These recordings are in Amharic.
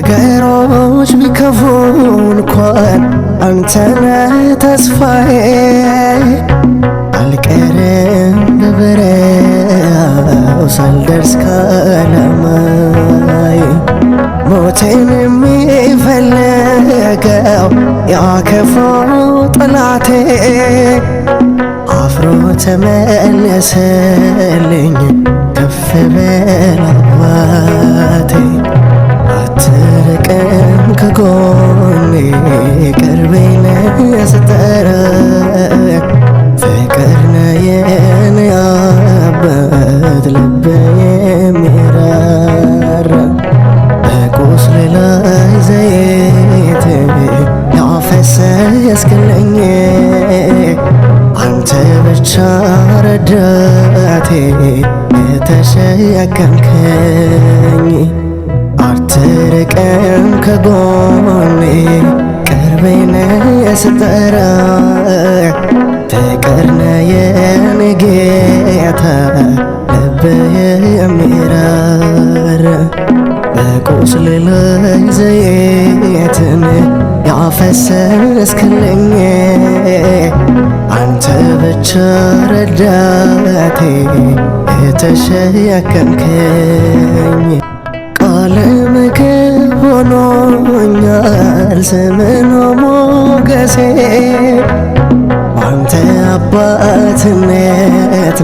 ነገሮች ቢከፉ እንኳን አንተነ ተስፋዬ አልቀርም በበረሃው ሳልደርስ ከዓላማዬ ሞቴን የሚፈልገው ያ ክፉ ጠላቴ አፍሮ ተመለሰልኝ ከፍ በል አባቴ አትርቅም ከጎኔ ቅርቤ ነህ ስጠራ ፍቅር ነህ የኔ አባት ልቤ የሚራራ በቁስሌ ላይ ዘይት ያፈሰስክልኝ አንተ ብቻ ረዳቴ የተሸከምከኝ አትርቅም ከጎኔ ቅርቤ ነህ ስጠራ ፍቅር ነህ የኔ ጌታ ልቤ የሚራራ በቁስሌ ላይ ዘይትን ያፈሰስክልኝ አንተ ብቻ ረዳቴ የተሸከምከኝ ቃል ምግብ ሆኖኛል ስምህ ሞገሴ ባንተ አባትነት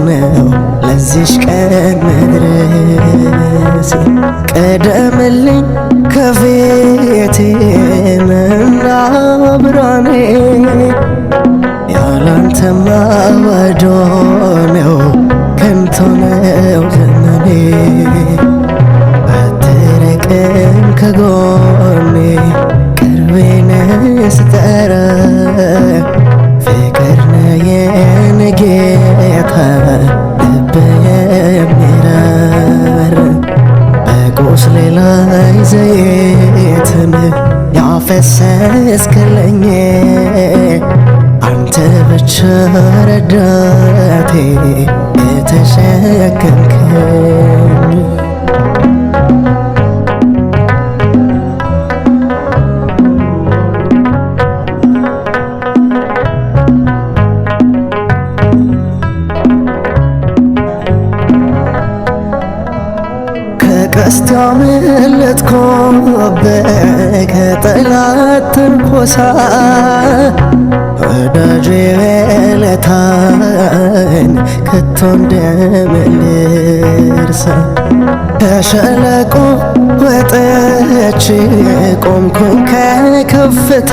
ነው ለዚሽ ቀን መድረሴ ቀደምልኝ ከፊቴ ምና ብርሃኔ ያላንተማ ባዶ ነው ከንቱ ነው ዘመኔ አትርቅም ከጎኔ ቅርቤ ነህ ስጠራ ፍቅር ነህ የኔ ጌታ ልቤ የሚራራ በቁስሌ ላይ ዘይትን ያፈሰስክልኝ አንተ ብቻ ረዳቴ የተሸከምከኝ ከቀስት ያመለጥኩብህ ከጠላት ትንኮሳ ወዳጄ ውለታህን ከቶ እንደምን ልርሳ ከሸለቆ ወጥቼ ቆምኩኝ ከከፍታ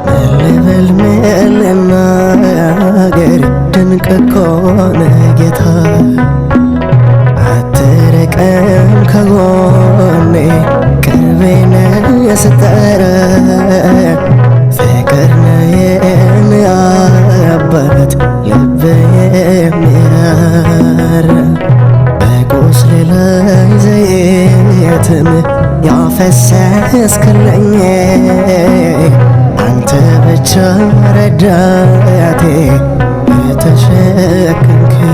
ምን ልበል ምን ልናገር ድንቅ እኮ ነህ ጌታ አትርቅም ከጎኔ ቅርቤ ነህ ስጠራ ፍቅር ነህ የኔ አባት ልቤ የሚራራ በቁስሌ ላይ ዘይትን ያፈሰስክልኝ አንተ ብቻ ረዳቴ የተሸከምከኝ